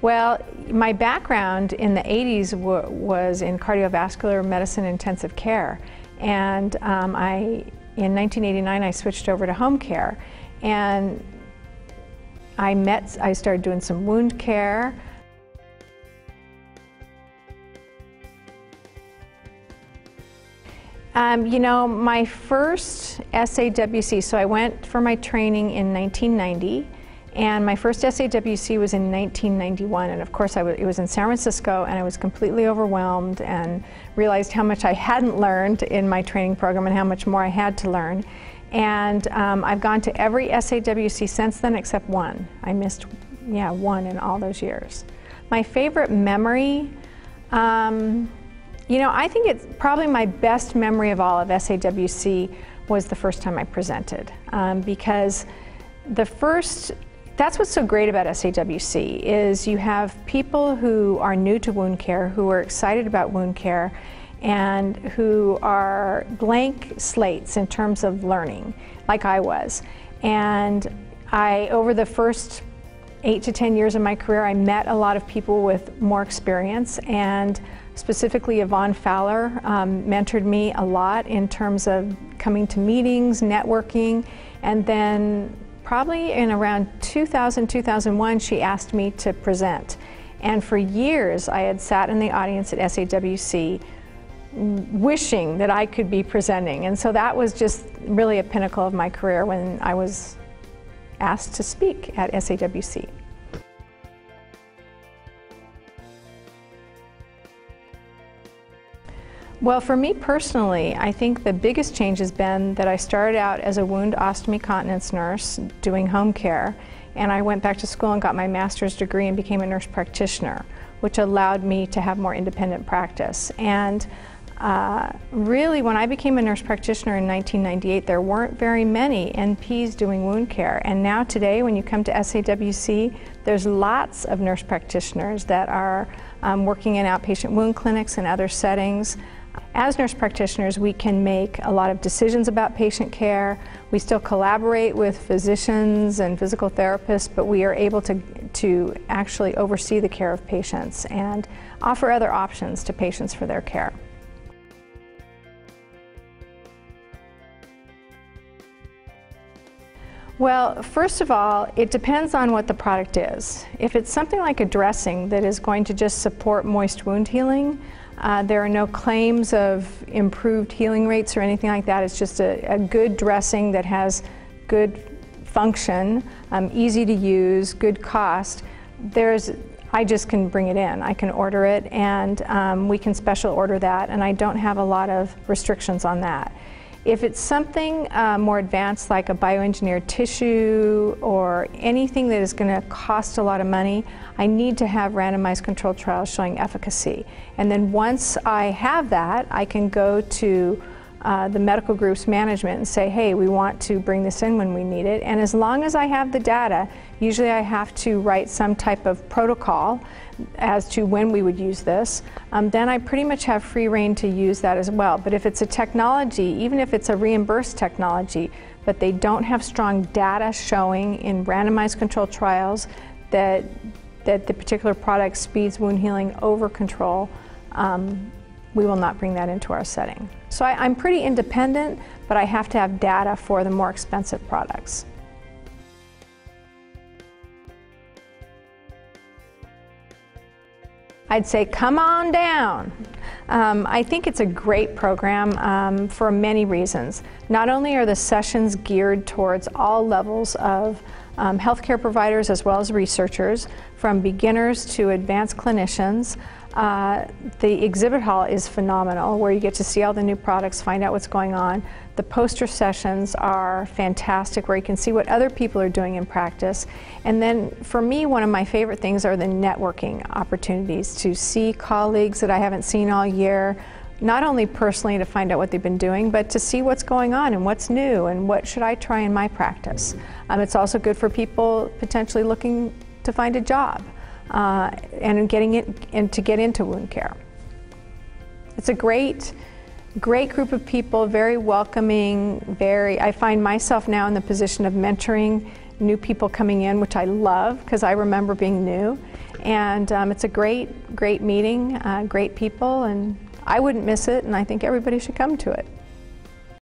Well, my background in the 80s was in cardiovascular medicine intensive care, and in 1989 I switched over to home care, and I started doing some wound care. You know, my first SAWC, so I went for my training in 1990, and my first SAWC was in 1991, and of course it was in San Francisco, and I was completely overwhelmed and realized how much I hadn't learned in my training program and how much more I had to learn. And I've gone to every SAWC since then except one. I missed, one in all those years. My favorite memory, you know, I think it's probably my best memory of all of SAWC was the first time I presented, because that's what's so great about SAWC is you have people who are new to wound care, who are excited about wound care, and who are blank slates in terms of learning, like I was. And over the first 8 to 10 years of my career, I met a lot of people with more experience, and specifically Yvonne Fowler mentored me a lot in terms of coming to meetings, networking, and then probably in around 2000, 2001, she asked me to present. And for years, I had sat in the audience at SAWC wishing that I could be presenting. And so that was just really a pinnacle of my career when I was asked to speak at SAWC. Well, for me personally, I think the biggest change has been that I started out as a wound ostomy continence nurse doing home care, and I went back to school and got my master's degree and became a nurse practitioner, which allowed me to have more independent practice. And really, when I became a nurse practitioner in 1998, there weren't very many NPs doing wound care. And now today, when you come to SAWC, there's lots of nurse practitioners that are working in outpatient wound clinics and other settings. As nurse practitioners, we can make a lot of decisions about patient care. We still collaborate with physicians and physical therapists, but we are able to actually oversee the care of patients and offer other options to patients for their care. Well, first of all, it depends on what the product is. If it's something like a dressing that is going to just support moist wound healing, there are no claims of improved healing rates or anything like that. It's just a good dressing that has good function, easy to use, good cost. I just can bring it in. I can order it, and we can special order that, and I don't have a lot of restrictions on that. If it's something more advanced like a bioengineered tissue or anything that is going to cost a lot of money, I need to have randomized controlled trials showing efficacy. And then once I have that, I can go to the medical group's management and say, hey, we want to bring this in when we need it. And as long as I have the data, usually I have to write some type of protocol as to when we would use this, then I pretty much have free rein to use that as well. But if it's a technology, even if it's a reimbursed technology, but they don't have strong data showing in randomized controlled trials that the particular product speeds wound healing over control, we will not bring that into our setting. So I'm pretty independent, but I have to have data for the more expensive products. I'd say come on down. I think it's a great program for many reasons. Not only are the sessions geared towards all levels of healthcare providers as well as researchers, from beginners to advanced clinicians. The exhibit hall is phenomenal, where you get to see all the new products, find out what's going on. The poster sessions are fantastic, where you can see what other people are doing in practice. And then for me, one of my favorite things are the networking opportunities, to see colleagues that I haven't seen all year, not only personally to find out what they've been doing, but to see what's going on and what's new and what should I try in my practice. It's also good for people potentially looking to find a job and to get into wound care. It's a great group of people, very welcoming, I find myself now in the position of mentoring new people coming in, which I love because I remember being new. And it's a great meeting, great people, and I wouldn't miss it, and I think everybody should come to it.